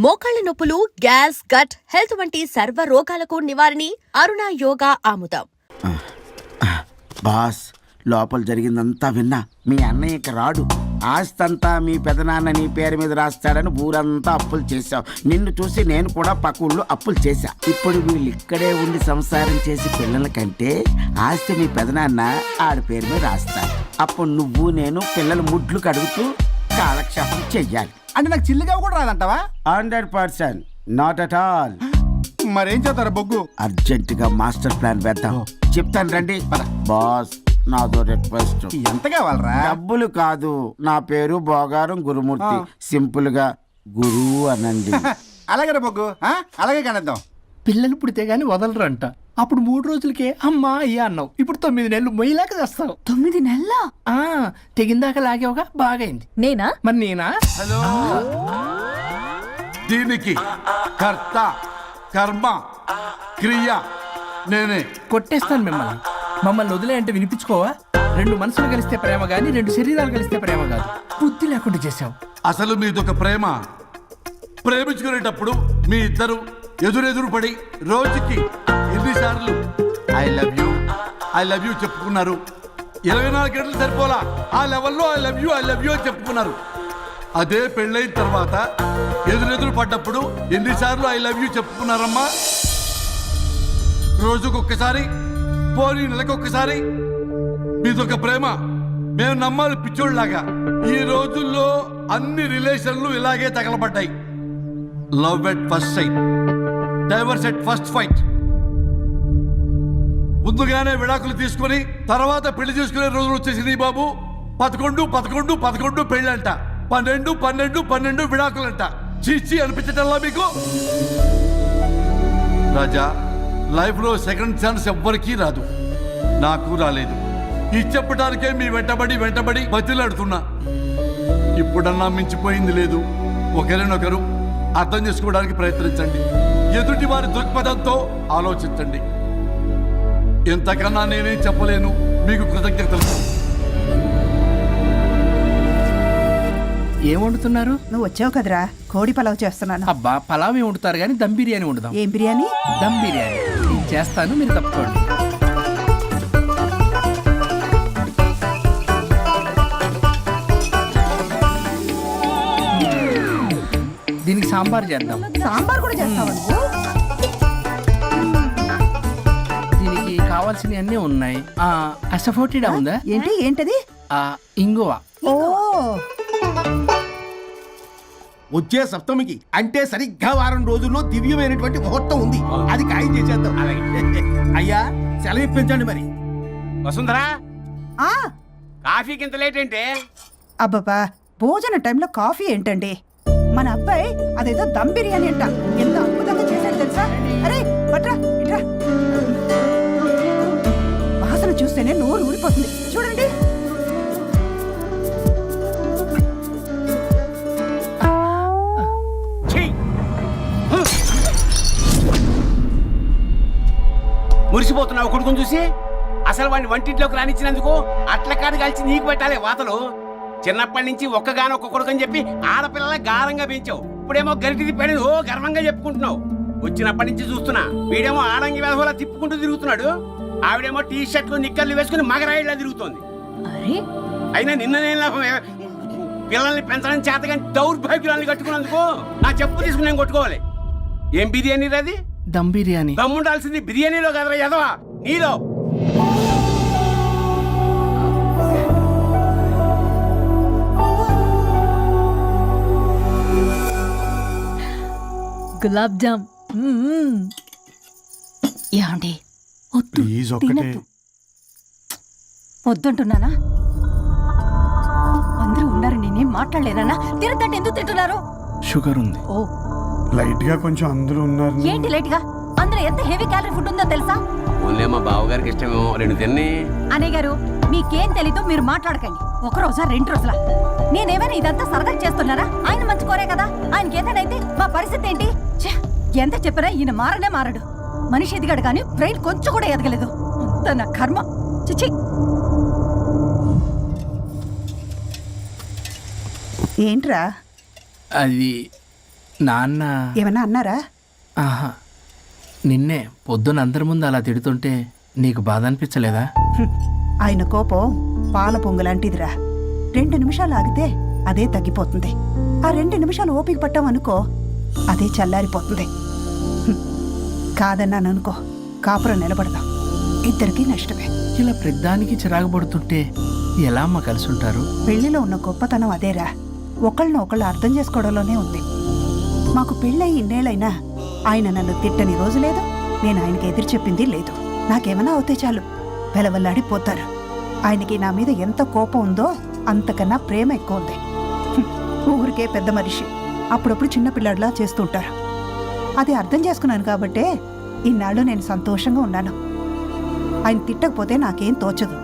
మోకాళ్ల నొప్పులు, gas, gut health వంటి సర్వ రోగాలకు నివారణి అరుణ యోగా ఆముదం. బాస్, లోపల జరిగిందంతా విన్నా. మీ అన్నయ్యకి రాడు, ఆస్తంతా మీ పెదనాన్న నీ పేరు మీద రాస్తాడని ఊరంతా అప్పులు చేశావు. నిన్ను చూసి నేను కూడా పక్క ఊళ్ళో అప్పులు చేశా. ఇప్పుడు వీళ్ళు ఇక్కడే ఉండి సంసారం చేసి పిల్లల కంటే ఆస్తి మీ పెదనాన్న ఆడి పేరు మీద రాస్తాడు. అప్పుడు నువ్వు నేను పిల్లల ముడ్లు కడుగుతూ కాలక్షేపం చెయ్యాలి. అంటే నాకు చిల్లిగా కూడా రాదంటావా? 100%, నాట్ అట్ ఆల్. మరేం చేస్తారు బొగ్గు? అర్జెంటుగా మాస్టర్ ప్లాన్ వేద్దాం. చెప్తాను రండి. బాస్, నాదో రిక్వెస్ట్. ఎంత కావాలరా? డబ్బులు కాదు, నా పేరు బోగారం గురుమూర్తి. సింపుల్ గా గురు అనండి. అలాగే బొగ్గు, అలాగే కనేద్దాం. పిల్లలు పుడితే గాని వదలరంట. అప్పుడు 3 రోజులకే అమ్మా అయ్యా అన్నావు. ఇప్పుడు 9 నెలలు మొయ్యలాగా చేస్తావు. 9 నెలల తెగిందాక లాగేవగా బాగైంది. నేనా? మరి నేనా? హలో, దీనికి కర్త కర్మ క్రియ నేనే. కొట్టేస్తాను మిమ్మల్ని. మమ్మల్ని వదిలే అంటే వినిపించుకోవా? 2 మనసులు కలిస్తే ప్రేమ గాని 2 శరీరాలు కలిస్తే ప్రేమ కాదు. బుద్ధి లేకుండా చేసావు. అసలు మీదొక ప్రేమ. ప్రేమించుకునేటప్పుడు మీ ఇద్దరు ఎదురెదురు పడి రోజుకి ఎన్నిసార్లు ఐ లవ్ యూ చెప్పుకున్నారు? 24 గంటలు సరిపోలా, ఆ లెవెల్లో ఐ లవ్ యూ అని చెప్పుకున్నారు. అదే పెళ్ళైన తర్వాత ఎదురెదురు పడ్డప్పుడు ఎన్నిసార్లు ఐ లవ్ యూ చెప్పుకున్నారమ్మా? రోజుకొక్కసారి, పోనీ నెలకొక్కసారి. మీదొక ప్రేమ. మేము నమ్మాలి పిచ్చోళ్ళలాగా. ఈ రోజుల్లో అన్ని రిలేషన్లు ఇలాగే తగలబడ్డాయి. Love at first sight, divorce at first fight. ముందుగానే విడాకులు తీసుకుని తర్వాత పెళ్లి చేసుకునే రోజులు వచ్చేసింది బాబు. 11 పెళ్ళంట, 12 విడాకులంట. చీచి అనిపించటల్లా మీకు? రాజా, లైఫ్ లో సెకండ్ ఛాన్స్ ఎవ్వరికీ రాదు. నాకు రాలేదు. ఈ చెప్పడానికే మీ వెంటబడి బతిలాడుతున్నా. ఇప్పుడన్నా మించిపోయింది లేదు. ఒకరినొకరు అర్థం చేసుకోవడానికి ప్రయత్నించండి. ఎదుటి వారి దృక్పథంతో ఆలోచించండి. ఎంతకన్నా నేనేం చెప్పలేను. మీకు కృతజ్ఞతలు. ఏం వండుతున్నారు? నువ్వు వచ్చావు కదరా, కోడి పలావ్ చేస్తున్నాను. అబ్బా, పలావ్ ఏం వండుతారు కానీ దమ్ బిర్యానీ వండుదాం. ఏం బిర్యానీ? దమ్ బిర్యానీ నేను చేస్తాను, మీరు తప్పుకోండి. దీనికి సాంబార్ చేద్దాం. సాంబార్ కూడా చేస్తావా నువ్వు? దీనికి కావాల్సినవి అన్నీ ఉన్నాయి. అసఫోటిడా ఉందా? ఏంటది? ఇంగువ. ఓ, వచ్చే సప్తమికి అంటే సరిగ్గా వారం రోజుల్లో దివ్యమైనటువంటి ముహూర్తం ఉంది. అది ఖాయం చేసేద్దాం. అయ్యా, సెలవు ఇప్పించండి మరి. వసుంధరా, ఆ కాఫీకి ఇంత లేట్ ఏంటే? అబ్బబ్బా, భోజన టైంలో కాఫీ ఏంటండి? మన అబ్బాయి అదేదో దమ్ బిర్యానీ అంట, ఎంత అద్భుతంగా చేశాడు తెలుసా? అరే పట్రా, ఇట్రా. వాసన చూస్తేనే నోరు ఊరిపోతుంది. చూడండి. మురిసిపోతున్నావు కొడుకుని చూసి? అసలు వాడిని వంటింట్లోకి రానిచ్చినందుకు అట్ల కాడు కలిసి నీకు పెట్టాలి వాతలు. చిన్నప్పటి నుంచి ఒక్కగానొక్క కొడుకు అని చెప్పి ఆడపిల్లల గారంగా పెంచావు. ఇప్పుడేమో గరిటి తిప్పాడు, ఓ గర్వంగా చెప్పుకుంటున్నావు. వచ్చినప్పటి నుంచి చూస్తున్నా, వీడేమో ఆడంగి వెధవలా తిప్పుకుంటూ తిరుగుతున్నాడు. ఆవిడేమో టీ షర్ట్లు నిక్కర్లు వేసుకుని మగరాయిలా తిరుగుతోంది. అయినా నిన్న నేను పిల్లల్ని పెంచడం చేతగాని దౌర్భాగ్యాన్ని కట్టుకున్నందుకు నా చెప్పు తీసుకుని నేను కొట్టుకోవాలి. ఏం బిర్యానీ అది? దమ్ బిర్యానీ. దమ్ముండాల్సింది బిర్యానీలో కదరా ఎదవా, నీలో. గులాబ్ జామ్. ఏమండి, వద్దంటున్నానా? అందరూ ఉన్నారు, నేనేం మాట్లాడలేనా? తినద్దంటే ఎందుకు తింటున్నారు? షుగర్ ఉంది. ఓ, లైట్ గా కొంచెం అందరూ ఉన్నారు. ఏంటి లైట్ గా? అందులో ఎంత హెవీ క్యాలరీ ఫుడ్ ఉందో తెలుసా? ఓన్లే మా బావగారికి ఇష్టమేమో 2 తిన్ని. అనే గారు, మీకేం తెలీదు, మీరు మాట్లాడకండి. 1 రోజా 2 రోజులా? నేనేమైనా ఇదంతా సరదా చేస్తున్నారా? ఆయన మంచి కోరే కదా. ఆయనకి ఏదైతే మా పరిస్థితి ఏంటి? ఎంత చెప్పినా ఈయన మారనే మారడు. మనిషి ఎదిగాడు కానీ బ్రెయిన్ కొంచెం కూడా ఎదగలేదు. అంత నా కర్మ. చిచి. ఏంట్రా? అది నాన్న ఏమన్నా అన్నారా? ఆహా నిన్నే పొద్దున అందరి ముందు అలా తిడుతుంటే నీకు బాధ అనిపించలేదా? ఆయన కోపం పాల పొంగులాంటిదిరా. 2 నిమిషాలు ఆగితే అదే తగ్గిపోతుంది. ఆ 2 నిమిషాలు ఓపిక పట్టామనుకో అదే చల్లారిపోతుంది. కాదన్నాననుకో కాపురం నిలబడదాం. ఇద్దరికీ నష్టమే. ఇలా ప్రతిదానికి చిరాకు పడుతుంటే ఎలా అమ్మ కలిసి ఉంటారు? పెళ్లిలో ఉన్న గొప్పతనం అదేరా. ఒకళ్ళని ఒకళ్ళు అర్థం చేసుకోవడంలోనే ఉంది. మాకు పెళ్ళై ఇన్నేళ్ళైనా ఆయన నన్ను తిట్టని రోజు లేదు, నేను ఆయనకి ఎదురు చెప్పింది లేదు. నాకేమైనా అవుతే చాలు వెలవల్లాడిపోతారు. ఆయనకి నా మీద ఎంత కోపం ఉందో అంతకన్నా ప్రేమ ఎక్కువ ఉంది. ఊరికే పెద్ద మనిషి, అప్పుడప్పుడు చిన్నపిల్లాడిలా చేస్తుంటారు. అది అర్థం చేసుకున్నాను కాబట్టే ఇన్నాళ్ళు నేను సంతోషంగా ఉన్నాను. ఆయన తిట్టకపోతే నాకేం తోచదు.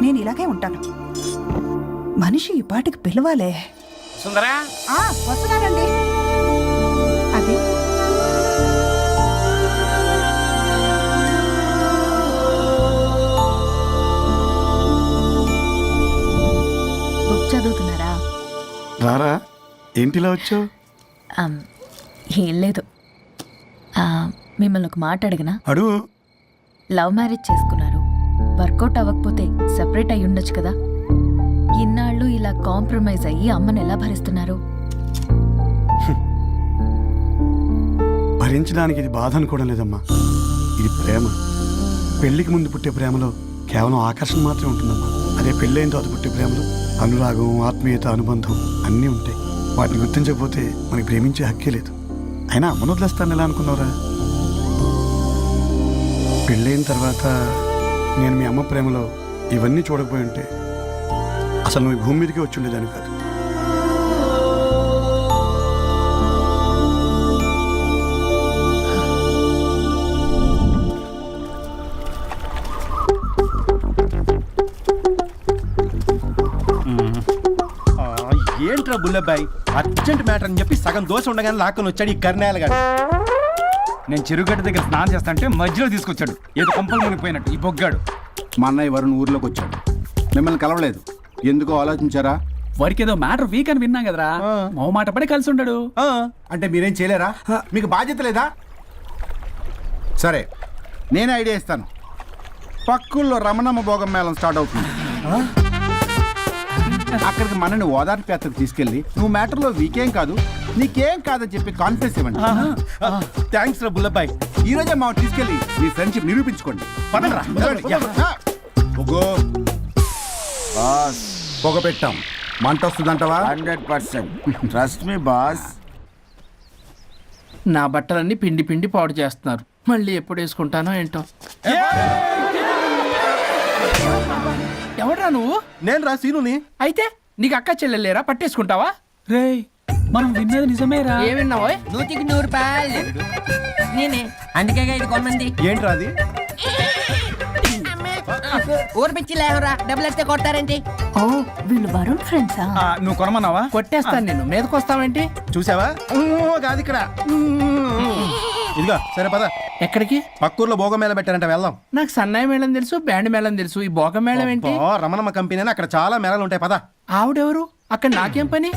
నేను ఇలాగే ఉంటాను. మనిషి ఈ పాటికి పిలవాలే. సుందరా, వస్తున్నానండి. అది బుక్ చదువుతున్నారా? రారా, ఏంటిలా వచ్చావు? ఏం లేదు, మిమ్మల్ని ఒక మాట అడిగినా. అడుగు. లవ్ మ్యారేజ్ చేసుకున్నారు, వర్కౌట్ అవ్వకపోతే సెపరేట్ అయ్యి ఉండొచ్చు కదా. ఇన్నాళ్ళు ఇలా కాంప్రమైజ్ అయ్యి అమ్మని ఎలా భరిస్తున్నారు? భరించడానికి ఇది బాధ అనుకోవడం లేదమ్మా, ఇది ప్రేమ. పెళ్లికి ముందు పుట్టే ప్రేమలో కేవలం ఆకర్షణ మాత్రమే ఉంటుందమ్మా. అదే పెళ్ళైన తర్వాత పుట్టే ప్రేమలో అనురాగం, ఆత్మీయత, అనుబంధం అన్నీ ఉంటాయి. వాటిని గుర్తించకపోతే మనకి ప్రేమించే హక్కే లేదు. అయినా అమ్మను వదిలేస్తాను ఎలా అనుకున్నావురా? పెళ్ళైన తర్వాత నేను మీ అమ్మ ప్రేమలో ఇవన్నీ చూడకపోయి ఉంటే అసలు నువ్వు భూమి మీదకే వచ్చి ఉండేదాన్ని కాదు. ఏంట్రా బుల్లబ్బాయి, అర్జెంట్ మ్యాటర్ అని చెప్పి సగం దోశ ఉండగానే లాక్కొని వచ్చాడు ఈ కర్ణాయాల గారు. నేను చెరుగడ్డ దగ్గర స్నానం చేస్తాంటే మధ్యలో తీసుకొచ్చాడు, ఏదో కొంపలు మునిగిపోయినట్టు ఈ బొగ్గాడు. మా అన్నయ్య వరుణ్ ఊర్లోకి వచ్చాడు, మిమ్మల్ని కలవలేదు. ఎందుకో ఆలోచించారా? వాడికి ఏదో మ్యాటర్ వీక్ అని విన్నాం కదరా, మాట పడి కలిసి ఉంటాడు. అంటే మీరేం చేయలేరా? మీకు బాధ్యత లేదా? సరే, నేనే ఐడియా ఇస్తాను. పక్కుల్లో రమణమ్మ భోగం మేళం స్టార్ట్ అవుతుంది. అక్కడికి మనని ఓదార్పు యాత్రకు తీసుకెళ్ళి నువ్వు మ్యాటర్లో వీకేం కాదు, నీకేం కాదని చెప్పి కాన్ఫిడెన్స్ ఇవ్వండి. థ్యాంక్స్ రా బుల్లబ్బాయి. ఈ రోజే మా తీసుకెళ్ళి మీ ఫ్రెండ్షిప్ నిరూపించుకోండి. పదండ్రా. పొగ పెట్టాం, మంట వస్తుందంటవా? 100% ట్రస్ట్ మీ బాస్. నా బట్టలన్నీ పిండి పిండి పాడు చేస్తున్నారు. మళ్ళీ ఎప్పుడు వేసుకుంటానో ఏంటో. ఎవడ్రా నువ్వు? నేను రా సీనుని. అయితే నీకు అక్క చెల్లెలేరా, పట్టేసుకుంటావా? రేయ్, మనం విన్నది నిజమేరా. ఏ విన్నావో? 100 రూపాయలు నేనే, అందుకే ఇది కొమ్మంది. ఏంట్రా అది? ఊరు పిచ్చి లేవరా, డబ్బులు వస్తే కొడతారేంటి? ఓ, వీళ్ళు వరుణ్ ఫ్రెండ్సా? నువ్వు కొనమన్నావా? కొట్టేస్తాను నేను. మీదకొస్తావేంటి? చూసావా? కాదు ఇక్కడ. ఇదిగో సరే పద. ఎక్కడికి? పక్కూర్లో భోగం మేళ పెట్టారంట, వెళ్దాం. నాకు సన్నాయి మేళం తెలుసు, బ్యాండ్ మేళం తెలుసు, ఈ బోగ మేళం ఏంటి? రమణమ్మ కంపెనీ అని అక్కడ చాలా మేళాలు ఉంటాయి, పద. ఆవిడెవరు? అక్కడ నాకేం పని?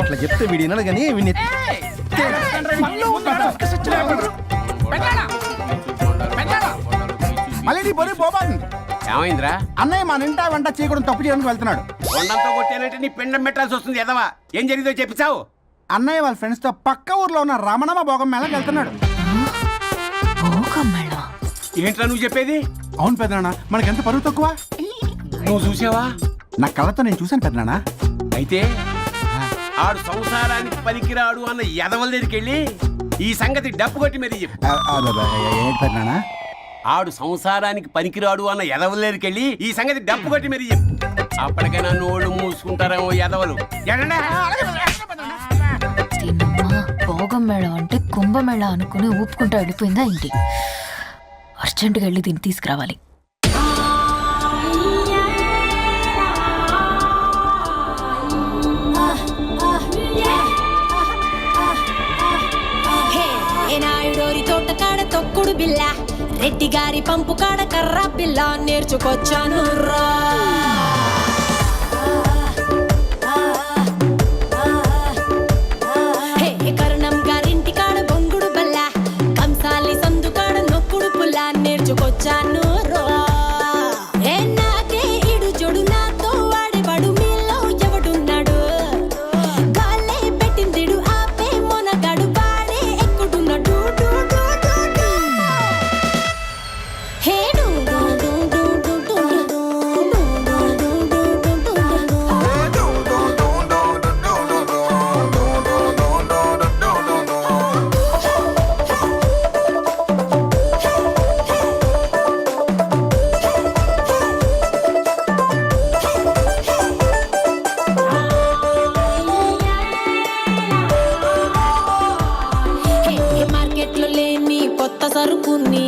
ఇట్లా చెప్తే వీడి వినడు కానీ వీడిని మళ్ళీ నీ బొరి పోబాను. ఏమైందిరా? అన్నయ్య మా నింటా వెంట చేయకూడదు తప్పు చేయడానికి వెళ్తున్నాడు. కొండంతో కొట్టానంటే నీ పిండం పెట్టాల్సి వస్తుంది. ఎదవా, ఏం జరిగిందో చెప్పిచావు? అన్నయ్య వాళ్ళ ఫ్రెండ్స్ తో పక్క ఊర్లో ఉన్న రమణమ్మ భోగం మేళకి వెళ్తున్నాడు. ఏంట్రా నువ్వు చెప్పేది? అవును పెద్దనాన్న, మనకి ఎంత పరువు తక్కువ. నువ్వు చూసావా? నా కళ్ళతో నేను చూశాను పెద్దనాన్న. అయితే ఆడు సంసారానికి పనికిరాడు అన్న ఎదవల దగ్గరికి వెళ్ళి ఈ సంగతి డప్పు కొట్టి మరీ చెప్పు. ఏంటి పెద్దనాన్న? ఆడు సంసారానికి పనికిరాడు అన్న ఎదవల దగ్గరికి వెళ్ళి ఈ సంగతి డప్పు కొట్టి మరీ చెప్పు. అప్పటికైనా నోళ్ళు మూసుకుంటారేమో ఎదవలు. భోగం మేళం అంటే కుంభమేళ అనుకుని ఊపుకుంటూ వెళ్ళిపోయిందా ఏంటి? అర్జెంటుగా వెళ్ళి దీన్ని తీసుకురావాలి. నాయుడోరి తోట కాడ తొక్కుడు బిల్ల, రెడ్డి గారి పంపు కాడ కర్ర బిల్ల నేర్చుకొచ్చాను రా. కర్ర కొత్త సరుకుని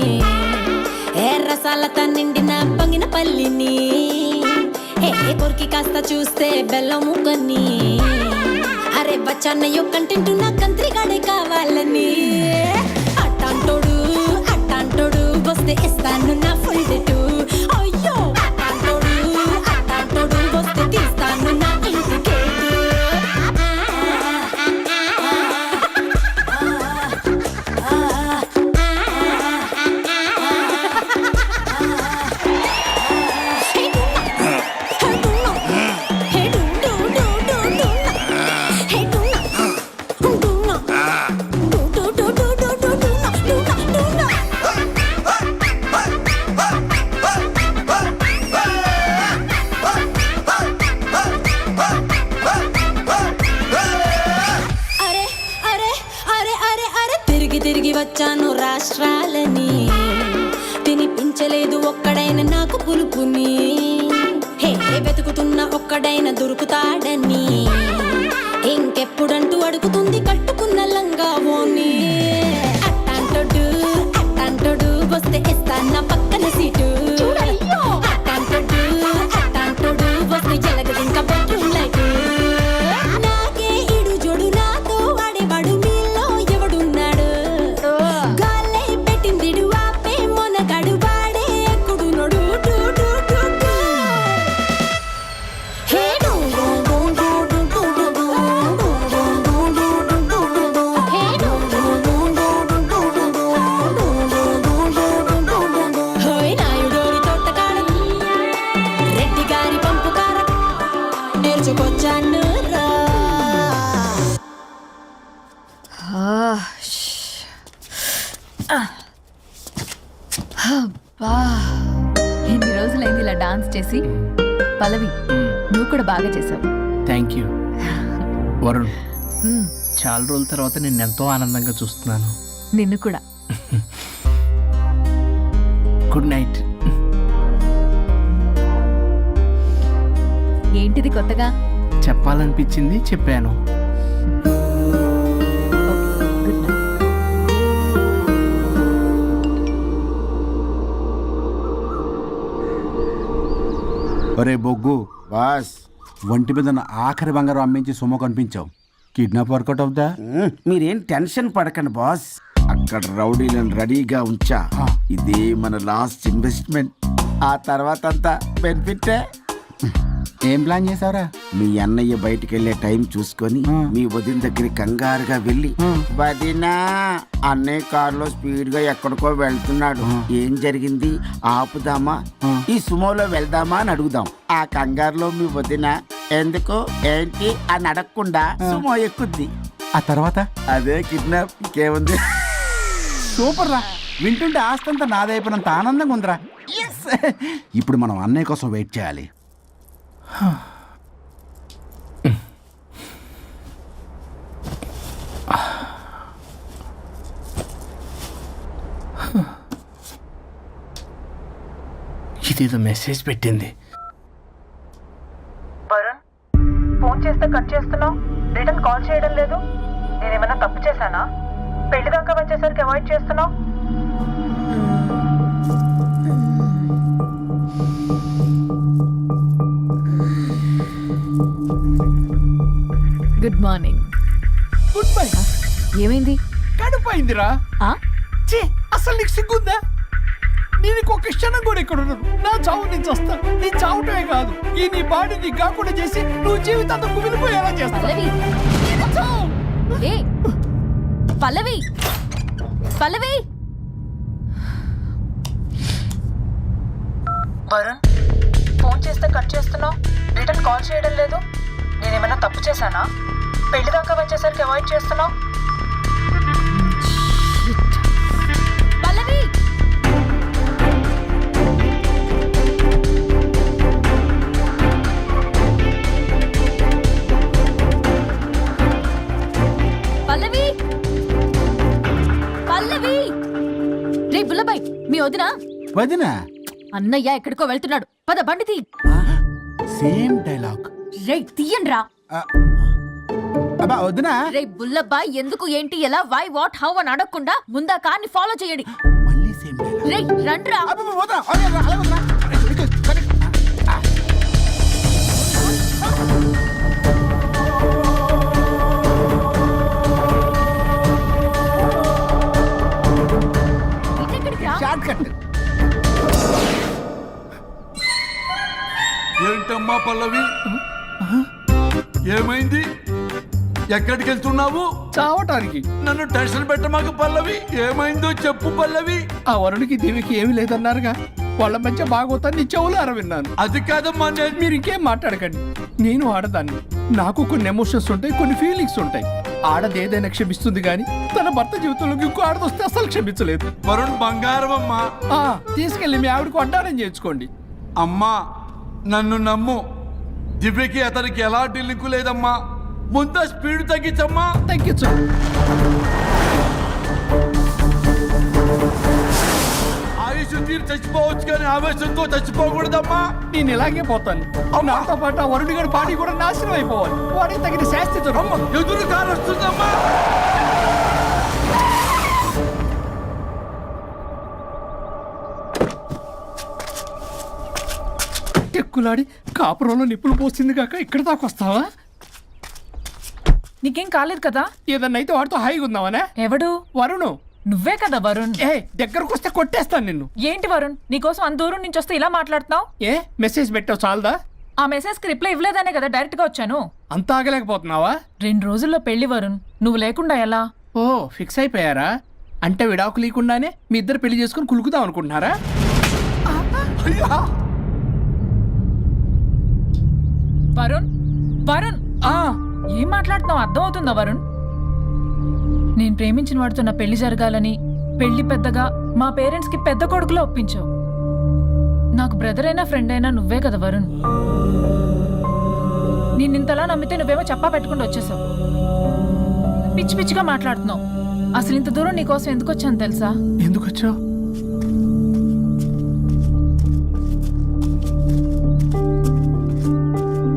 రసాలతో నిండిన పొంగిన పల్లిని కొరికి కాస్త చూస్తే బెల్లం ముక్కని అరే బచ్చన్నయ్యో కంటెంట్ నా కంత్రిగాడే కావాలని అట్టాంటోడు వస్తే ఇస్తాను నా ఫుల్ డేటు అయ్యో అట్టాంటోడు వస్తే తీస్తాను నా ఇంటికి తిరిగి వచ్చాను రాష్ట్రాలని తినిపించలేదు ఒక్కడైన నాకు పులుపుని వెతుకుతున్న ఒక్కడైన దొరుకుతాడని ఇంకెప్పుడంటూ అడుగుతుంది కట్టుకున్న లంగా ఓని అట్టాంటోడు వస్తే ఇస్తాను పక్కన సీటు అట్టాంటోడు వస్తే ఎలగదు ఇంకా బెడ్రూమ్ లైట్ నాకే ఇడు జోడు నాతో వాడేవాడు మీలో ఎవడున్నాడు గాలే పెట్టిందిడు ఆపే మొనగాడు వాడే ఎక్కుడు నోడు నాయుడోరి తోటకాడ రెడ్డి గారి పంపు కార నేర్చుకొచ్చాను రా అబ్బా ఎన్ని రోజులైంది ఇలా డాన్స్ చేసి. పల్లవి నువ్వు కూడా బాగా చేసావు. Thank you Varun. చాలా రోజుల తర్వాత నేను ఎంతో ఆనందంగా చూస్తున్నాను. నిన్ను కూడా. Good night. ఏంటిది కొత్తగా? చెప్పాలనిపించింది చెప్పాను. Good night. ఒరే బొగ్గు బాస్ ఒంటి మీద ఉన్న ఆఖరి బంగారం అమ్మించి సొమ్ము కనిపించావు. కిడ్నాప్ వర్కౌట్ అవుతా? మీరేం టెన్షన్ పడకండి బాస్. అక్కడ రౌడీలను రెడీగా ఉంచా. ఇదే మన లాస్ట్ ఇన్వెస్ట్మెంట్. ఆ తర్వాత అంతా బెనిఫిట్. ఏం ప్లాన్ చేసావురా? మీ అన్నయ్య బయటికి వెళ్ళే టైం చూసుకొని మీ వదిన దగ్గరికి కంగారుగా వెళ్ళి, వదినా అన్నయ్య కారులో స్పీడ్ గా ఎక్కడికో వెళ్తున్నాడు, ఏం జరిగింది, ఆపుదామా, ఈ సుమోలో వెళ్దామా అని అడుగుదాం. ఆ కంగారులో మీ వదిన ఎందుకు ఏంటి అని అడగకుండా సుమో ఎక్కుద్ది. ఆ తర్వాత అదే కిడ్నాప్. ఇంకేముంది? సూపర్ రా. వింటుంటే ఆస్తంతా నాదైపోయినంత ఆనందంగా ఉందిరా. ఇప్పుడు మనం అన్నయ్య కోసం వెయిట్ చేయాలి. ఇదేదో మెసేజ్ పెట్టింది. వరుణ్, ఫోన్ చేస్తే కట్ చేస్తున్నావు, రిటర్న్ కాల్ చేయడం లేదు. నేనేమన్నా తప్పు చేశానా? పెళ్లి దాకా వచ్చేసరికి అవాయిడ్ చేస్తున్నావు. Good morning. Good bye. ఏమైంది? కడుపైందిరా. అసలు నీకు సిగ్గుందా? నేను ఇంకొక క్షణం కూడా ఇక్కడ ఉన్నాను. నా చావు నేను చస్తా. నీ చావుటమే కాదు, ఈ నీ బాడీ నీకు కాకుండా చేసి నువ్వు జీవితాంతం కుమిలిపోయేలా చేస్తా. పల్లవి, పల్లవి. వరుణ్, ఫోన్ చేస్తే కట్ చేస్తున్నావు, రిటర్న్ కాల్ చేయడం లేదు. నేనేమన్నా తప్పు చేశానా? పెళ్లి దాకా వచ్చేసరికి అవాయిడ్ చేస్తున్నావు. పల్లవి, పల్లవి, పల్లవి. రే బుల్లబాయ్, మీ వదినా? వదినా? అన్నయ్య ఎక్కడికో వెళ్తున్నాడు, పద బండి తీ. Same dialogue. రే తీయండి రా. అబ్బా వదినా రే బుల్లబ్బా ఎందుకు ఏంటి ఎలా వై వాట్ హౌ అని అడగకుండా ముందా కార్ని ఫాలో చేయండి. మళ్ళీ సేమ్ రే రండ్రా. ఇదెక్కడికి రా? Short cut. ఏంటమ్మా పల్లవి, ఏమైంది? ఎక్కడికి వెళ్తున్నావు? చావటానికి. నన్ను టెన్షన్ పెట్టమాకు పల్లవి. ఏమైందో చెప్పు పల్లవి. ఆ వరుడికి దేవికి ఏమీ లేదన్నారుగా, వాళ్ళ మధ్య బాగోతాన్ని చెవులారా విన్నాను. అది కాదమ్మా నేను. మీరు ఇంకేం మాట్లాడకండి. నేను ఆడదాన్ని, నాకు కొన్ని ఎమోషన్స్ ఉంటాయి, కొన్ని ఫీలింగ్స్ ఉంటాయి. ఆడది ఏదైనా క్షమిస్తుంది కానీ తన భర్త జీవితంలోకి ఇంకో ఆడదొస్తే అసలు క్షమించలేదు. వరుణ్ బంగారం అమ్మా. తీసుకెళ్ళి మీ ఆవిడకు అడ్డానం చేయించుకోండి. అమ్మా నన్ను నమ్ము, దివ్యకి అతనికి ఎలాంటి లింకు లేదమ్మా. ముందు స్పీడ్ తగ్గించమ్మా. తగ్గించు. ఆయుష్ తీరు చచ్చిపోవచ్చు కానీ ఆవేశంతో చచ్చిపోకూడదమ్మా. నేను ఇలాగే పోతాను. నాతో పాటు ఆ వరుడి గారి బాడీ కూడా నాశనం అయిపోవాలి. వాడికి తగిన శాస్తి అమ్మ, ఎదురు కారు వస్తుందమ్మా. ఎక్కులాడి కాపురంలో నిప్పులు పోసింది కాక ఇక్కడ దాకా వస్తావా? నీకేం కాలేదు కదా? ఏదన్నా అయితే వాడితో హాయిగా ఉందామనే. ఎవడు? వరుణు. నువ్వే కదా వరుణ్. ఏ దగ్గరకు వస్తే కొట్టేస్తాను నిన్ను. ఏంటి వరుణ్, నీకోసం అంత దూరం నుంచి వస్తే ఇలా మాట్లాడుతున్నావు? ఏ మెసేజ్ పెట్టావు చాలదా? ఆ మెసేజ్ కి రిప్లై ఇవ్వలేదనే కదా డైరెక్ట్ గా వచ్చాను. అంత ఆగలేకపోతున్నావా? 2 రోజుల్లో పెళ్లి వరుణ్, నువ్వు లేకుండా ఎలా? ఓ ఫిక్స్ అయిపోయారా? అంటే విడాకు లేకుండానే మీ ఇద్దరు పెళ్లి చేసుకుని కులుకుదాం అనుకుంటున్నారా? వరుణ్ వరుణ్ ఏం మాట్లాడుతున్నావు అర్థం అవుతుందా వరుణ్? నేను ప్రేమించిన వాడితో నా పెళ్లి జరగాలని పెళ్లి పెద్దగా మా పేరెంట్స్ కి పెద్ద కొడుకులో ఒప్పించావు. నాకు బ్రదర్ అయినా ఫ్రెండ్ అయినా నువ్వే కదా వరుణ్. నేను ఇంతలా నమ్మితే నువ్వేమో చెప్పా పెట్టుకుంటూ వచ్చేసావు. పిచ్చి పిచ్చిగా మాట్లాడుతున్నావు. అసలు ఇంత దూరం నీకోసం ఎందుకు వచ్చాను తెలుసా? ఎందుకు వచ్చావు?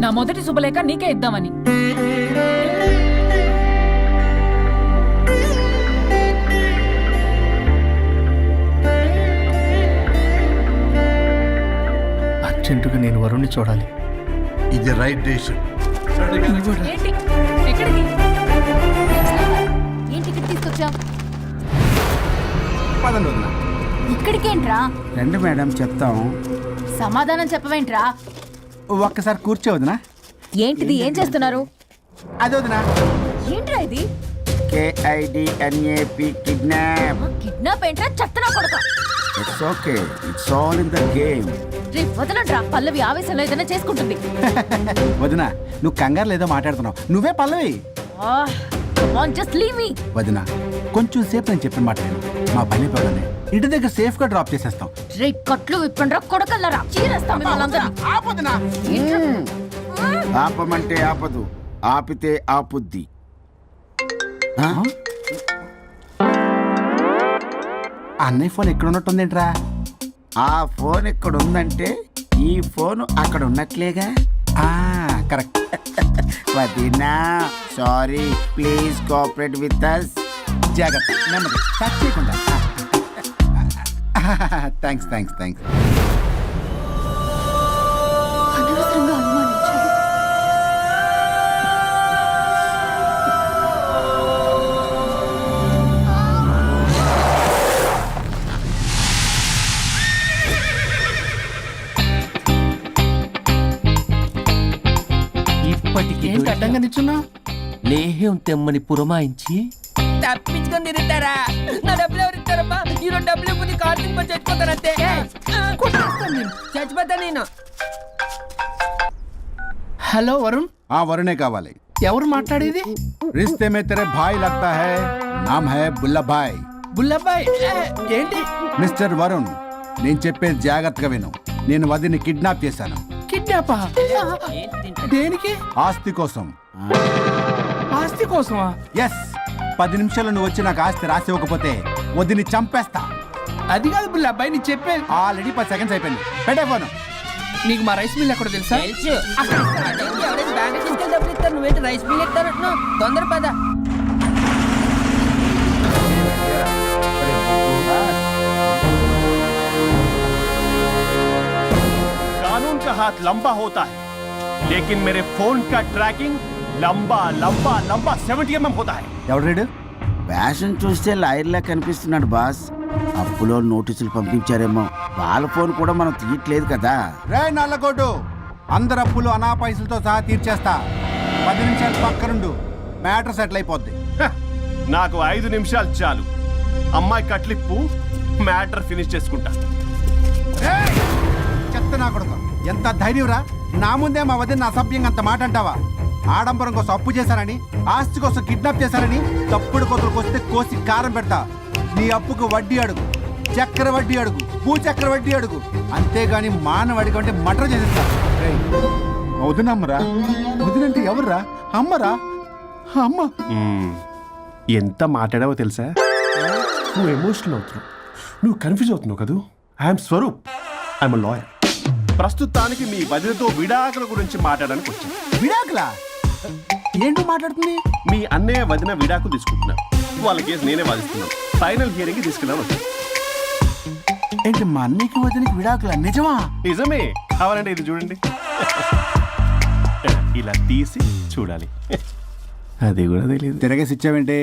నా మొదటి శుభలేఖ నీకే ఇద్దామని. అర్జెంటుగా నేను వరుణ్ణి చూడాలి. ఇది రైట్ డెసిషన్. ఏంటి ఎక్కడికి? ఏంటి ఇక్కడ తీసుకొచ్చావు? పదండి వదినా. ఇక్కడికేంట్రా? రండి మేడం చెప్తాం. సమాధానం చెప్పవేంట్రా? ఒక్కసారి కూర్చో వదినా. ఏంటిది? ఏం చేస్తున్నారు? అది వదినా. ఏంట్రా ఇది? KIDNAP kidnap. కిడ్నాప్ ఏంట్రా? చెత్తనా కొడక. It's okay, it's all in the game. రే వదలండ్రా, పల్లవి ఆవేశంలో ఏదైనా చేసుకుంటుంది. వదినా నువ్వు కంగారు లేదో మాట్లాడుతున్నావు. నువ్వే పల్లవి. Just leave me. వదినా కొంచెం సేపు నేను చెప్పిన మాట విను. మా పని పడనే ఇంటి దగ్గర సేఫ్ గా డ్రాప్ చేసేస్తాం. రే కట్లు విప్పండ్రా కొడకల్లరా, చీరేస్తాం మిమ్మల్ని. ఆపమంటే ఆపదు, ఆపితే ఆపుద్ది. అన్నయ్య ఫోన్ ఎక్కడ ఉన్నట్టుందేంట్రా? ఆ ఫోన్ ఎక్కడ ఉందంటే ఈ ఫోన్ అక్కడ ఉన్నట్లేగా. కరెక్ట్. వదినా sorry, please cooperate with us. జాగ్రత్త, నెమ్మది, టచ్ చేయకుండా. Thanks thanks thanks. అనవసరంగా అనుమానించాను. ఇప్పటికి ఏంటి అడ్డంగా నిల్చున్నా? లేహ్యం తెమ్మని పురమాయించి తప్పించుకొని తిరుగుతారా? నా డబ్బులు ఎవరు ఇస్తారమ్మా? ఈరోజు డబ్బులు ఇవ్వని కార్తీక్ పని చచ్చిపోతానంతే. చచ్చిపోతా నేను. హలో వరుణ్. వరుణే కావాలి. ఎవరు మాట్లాడేది? रिश्ते में तेरे भाई लगता है, नाम है बुल्ला भाई. బుల్లబ్బాయ్. ఏంటి? మిస్టర్ వరుణ్, నేను చెప్పేది జాగ్రత్తగా విను. నేను వదిని కిడ్నాప్ చేశాను. కిడ్నాపా? దేనికి? ఆస్తి కోసం. ఆస్తి కోసమా? ఎస్, 10 నిమిషాలు నువ్వు వచ్చి నాకు ఆస్తి రాసి ఇవ్వకపోతే వదిని చంపేస్తా. అది కాదు బుల్లబ్బాయ్, నీ చెప్పేది. ఆల్రెడీ 10 సెకండ్స్ అయిపోయింది. పెట్టే ఫోను. నీకు మా రైస్ మిల్ ఎక్కడ తెలుసా? తెలుసు. బ్యాంక్ తీసుకెళ్ళి డబ్బులు ఇస్తాను, నువ్వేంటి రైస్ బిల్ ఇస్తాను, తొందర పద. कानून का हाथ लंबा होता है, लेकिन मेरे फोन का ट्रैकिंग लंबा लंबा लंबा 70 mm होता है. ఎవడు రేడు? ఫ్యాషన్ చూస్తే లాయర్లా కనిపిస్తున్నాడు బాస్. అప్పులో నోటీసులు పంపించారేమో. వాళ్ళ ఫోన్ కూడా మనం తీయట్లేదు కదా. రే నల్లగొడ్డు, అందరు అప్పులు అనా పైసలతో సహా తీర్చేస్తా. 10 నిమిషాలు పక్కనుండు, మ్యాటర్ సెటిల్ అయిపోద్ది. నాకు 5 నిమిషాలు చాలు. అమ్మాయి కట్లిప్పు, మ్యాటర్ ఫినిష్ చేసుకుంటా. చెత్త నా కొడుకు, ఎంత ధైర్యంరా! నా ముందే మా వదిన అసభ్యంగా అంత మాట అంటావా? ఆడంబరం కోసం అప్పు చేశారని, ఆస్తి కోసం కిడ్నాప్ చేశారని తప్పుడు కొతులకు వస్తే కోసి కారం పెడతా. నీ అప్పుకు వడ్డీ అడుగు, చక్కెర వడ్డీ అడుగు, భూచక్ర వడ్డీ అడుగు, అంతేగాని మానవ అడిగి అంటే మటర్ చేసేస్తా. వదినమ్మరా? వదినంటే ఎవర్రా? అమ్మరా? అమ్మ. ఎంత మాట్లాడావో తెలుసా? నువ్వు ఎమోషనల్ అవుతున్నావు, నువ్వు కన్ఫ్యూజ్ అవుతున్నావు కదూ. I'm Swaroop, I'm lawyer. ప్రస్తుతానికి మీ వదినతో విడాకుల గురించి మాట్లాడడానికి వచ్చాను. విడాకులా? ఏంటో మాట్లాడుతుంది? మీ అన్నయ్య వదిన విడాకులు తీసుకుంటున్నారు. వాళ్ళ కేసు నేనే వాదిస్తున్నాను. ఫైనల్ హియరింగ్ తీసుకెళ్ళాను వచ్చాను. ఏంటి మా అన్నయ్యకి వదినకి విడాకులా? నిజమా? నిజమే. కావాలంటే ఇది చూడండి. ఇలా తీసి చూడాలి. అది కూడా తెలియదు. తిరగేసి ఇచ్చావేంటి?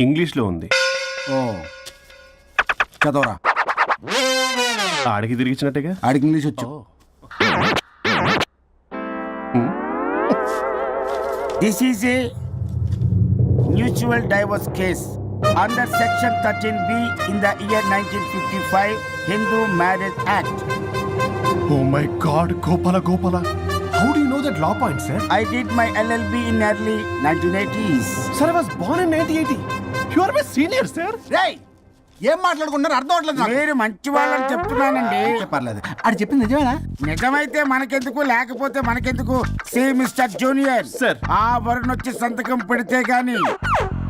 ఇంగ్లీష్లో ఉంది. ఓ, చదవరా. ఆడికి తిరిగిచ్చినట్టుగా. ఆడికి ఇంగ్లీష్ వచ్చు. This is a mutual divorce case under section 13B in the year 1955 Hindu Marriage Act. Oh my God, Gopala. How do you know that law point, sir? I did my LLB in early 1980s. Sir, I was born in 1980. You are my senior, sir. రేయ్, ఏం మాట్లాడుకున్నారు అర్థం అవట్లేదు నాకు. మీరు మంచి వాళ్ళని చెప్తున్నానండి. పర్లేదు. అది చెప్పింది నిజమేనా? నిజమైతే మనకెందుకు, లేకపోతే మనకెందుకు? See mister junior, Sir. ఆ వరుణ్ వచ్చి సంతకం పెడితే గాని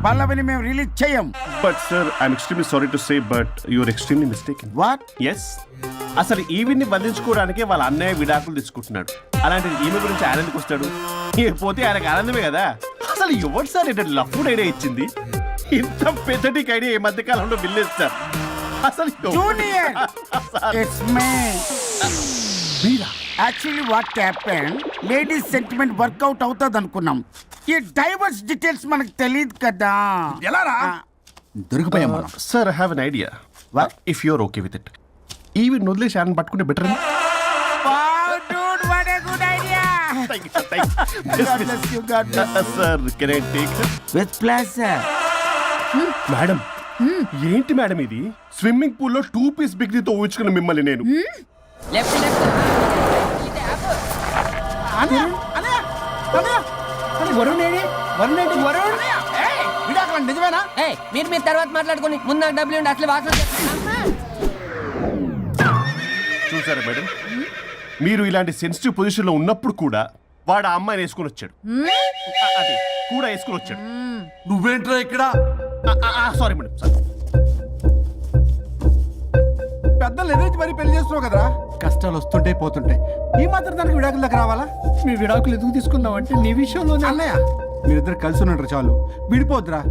పల్లవిని మేము రిలీజ్ చేయం. But sir, I'm extremely sorry to say, but you're extremely mistaken. What? Yes. అసలు ఈవిడ్ని బంధించుకోవడానికే వాళ్ళ అన్నయ్య విడాకులు తీసుకుంటున్నాడు. అలాంటిది ఈమె గురించి ఆయన ఎందుకు వస్తాడు? పోతే ఆయనకు ఆనందమే కదా. అసలు ఎవరు సార్ ఏంటో లఫ్డ్ ఐడియా ఇచ్చింది? ఇంత పెద్దటికి ఐడియా ఈ మధ్య కాలంలో విల్లేస్తారు. అసలు జూనియర్, ఇట్స్ మీ. మీరా? Actually what happen, ladies sentiment work out అవుతుంది అనుకున్నాం. ఈ డైవర్స్ డీటెయిల్స్ మనకు తెలియదు కదా. ఎలా రా? దొరికిపోయాం మనం. Sir, I have an idea. What? If you're okay with it, ఈవిడ్ వదిలేసి ఆయన పట్టుకుంటే better. Dude, what a good idea. God bless you, God bless you. Sir, can I take? With pleasure. Madam, ఏంటి మేడం ఇది? Swimming pool లో 2 piece బిగ్నీతో ఊహించుకున్న మిమ్మల్ని నేను. Left left విడాకులు నిజమేనా? మీరు తర్వాత మాట్లాడుకుని ముందు నాకు డబ్బులు ఉండి అసలు వాసన చూసారా మేడం, మీరు ఇలాంటి సెన్సిటివ్ పొజిషన్ లో ఉన్నప్పుడు కూడా వాడు ఆ అమ్మాయిని వేసుకుని వచ్చాడు. అదే కూడా వేసుకుని వచ్చాడు. నువ్వేంట్రా ఇక్కడ? Sorry madam, sorry. పెద్దలు ఎదురు మరి పెళ్లి చేస్తున్నావు కదరా. కష్టాలు వస్తుంటే పోతుంటాయి. ఈ మాత్రం దానికి విడాకుల దగ్గర రావాలా? మీ విడాకులు ఎందుకు తీసుకున్నావంటే నీ విషయంలోనే. అన్నయ్య, మీరిద్దరు కలిసి ఉన్నట్టు చాలు, విడిపోద్దురా.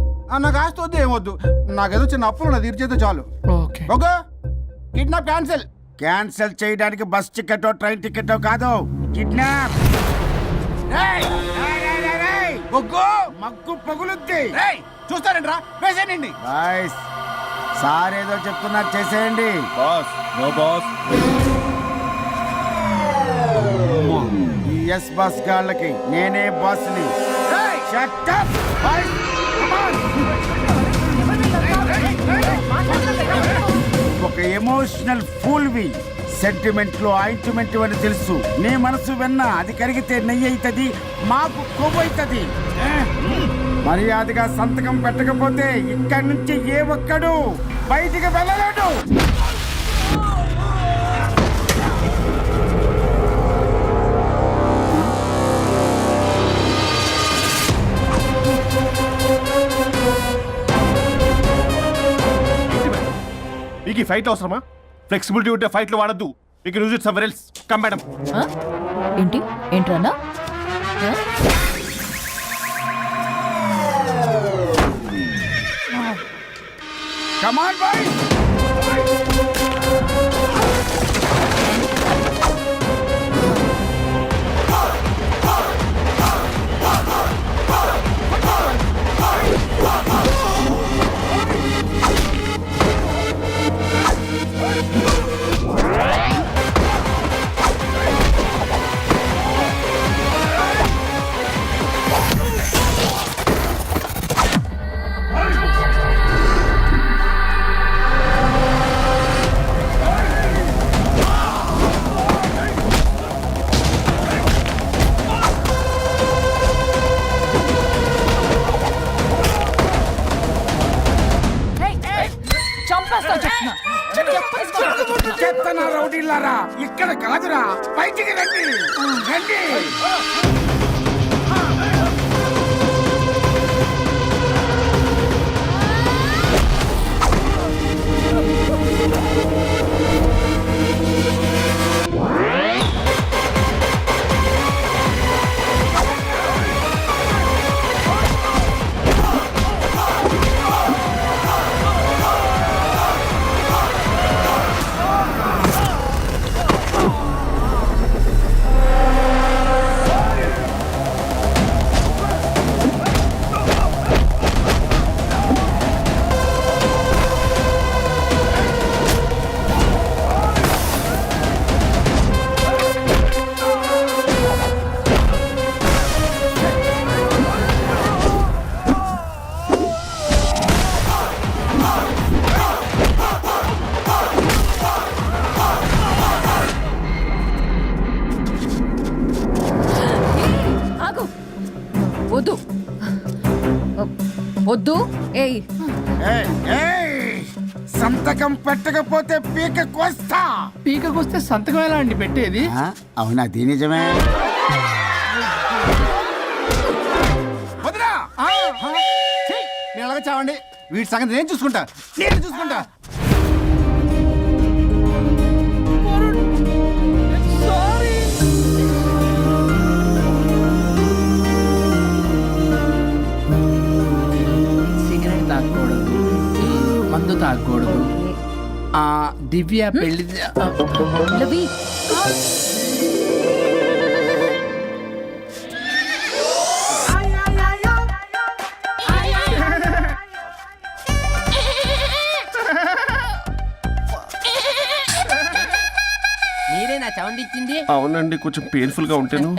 నాకు ఆస్తి వద్దు, ఏమొద్దు. నాకేదో చిన్న అప్పులు నా తీర్చేదో చాలు. Okay. Okay, kidnap cancel. Cancel చేయడానికి బస్ టికెటో ట్రైన్ టికెటో కాదు, కిడ్నాప్. మగ్గు పగులుద్ది. చూస్తారంట్రా, వేసేయండి. బాయ్స్, సార్ ఏదో చెప్తున్నారు, చేసేయండి. Boss, no boss. ఈ ఎస్ బస్ గాళ్ళకి నేనే బాస్ని. Shut up, boys. Come on. ఒక ఎమోషనల్ ఫూల్వి. సెంటిమెంట్ లో ఆయింట్మెంట్ అని తెలుసు. నీ మనసు వెన్న, అది కరిగితే నెయ్యి అవుతుంది, మాకు కొవ్వు అవుతుంది. మర్యాదగా సంతకం పెట్టకపోతే ఇక్కడి నుంచి ఏ ఒక్కడు బయటికి వెళ్ళలేడు. మీకు ఈ ఫైట్ అవసరమా? ఫ్లెక్సిబిలిటీ ఉంటే ఫైట్ లో వాడద్దు. You can use it somewhere else. Come madam. ఏంటి ఏంట్రన్నా? Come on boy. చంపేస్తా చెప్తున్నా. చెత్తనా రౌడీలారా, ఇక్కడ కాదురా, బయటికి రండి రండి. ఆగు. వద్దు వద్దు. ఏయ్ సంతకం పెట్టకపోతే పీక కోస్తా. పీకకొస్తే సంతకం ఎలా అండి పెట్టేది? అవునా, అది నిజమే. వదిరా, నేను అలాగే చావండి. వీటి సంగతి నేను చూసుకుంటా. సిగరెట్ తాగకూడదు, మందు తాగకూడదు. దివ్య పెళ్లి లవి. మీరే నా సౌండ్ ఇచ్చింది? అవునండి, కొంచెం పెయిన్ఫుల్ గా ఉంటాను.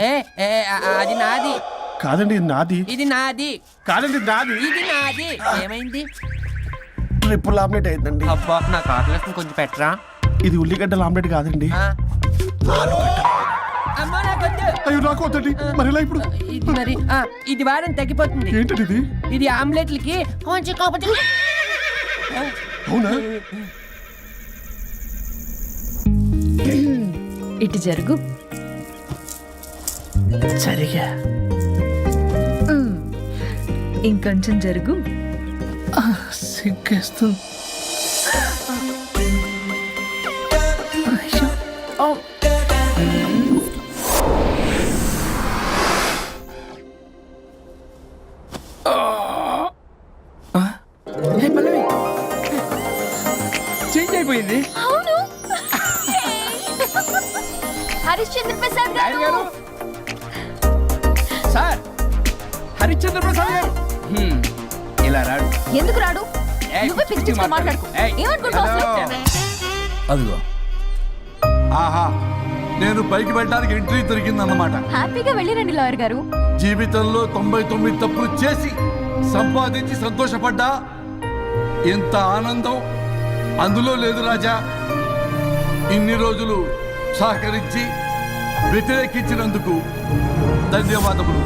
అది నాది కాదండి, ఇది నాది. ఇది నాది కాదండి, ఇది నాది. ఇది నాది. ఏమైంది? ట్రిపుల్ ఆమ్లెట్ అయిందండి. అబ్బా, నాకు ఆకలిస్తుంది, కొంచెం పెట్టరా. ఇది ఉల్లిగడ్డల ఆమ్లెట్ కాదండి. అమ్మా, నాకొద్దు. అయ్యో, నాకు వద్దండి. మరి ఇలా ఇప్పుడు ఇది మరి ఇది వారం తగ్గిపోతుంది. ఏంటది ఇది? ఇది ఆమ్లెట్లకి కొంచెం కాకపోతే. అవునా? ఇటు జరుగు. సరిగా ఇంకొంచెం జరుగు. సిగ్గేస్తుంది. చేంజ్ అయిపోయింది. హరిశ్చంద్ర ప్రసాద్ గారు. సార్, హరిశ్చంద్ర ప్రసాద్ గారు ఇలా రాడు. ఎందుకు రాడు? నువ్వే పిచ్చి పిచ్చిగా మాట్లాడుకో. ఏమనుకుంటావు అసలు? అదిగో, ఆహా, నేను పైకి వెళ్ళడానికి ఎంట్రీ దొరికిందన్నమాట. హ్యాపీగా వెళ్ళిరండి లాయర్ గారు. జీవితంలో 99 తప్పులు చేసి సంపాదించి సంతోషపడ్డా ఇంత ఆనందం అందులో లేదు రాజా. ఇన్ని రోజులు సహకరించి వ్యతిరేకించినందుకు ధన్యవాదములు.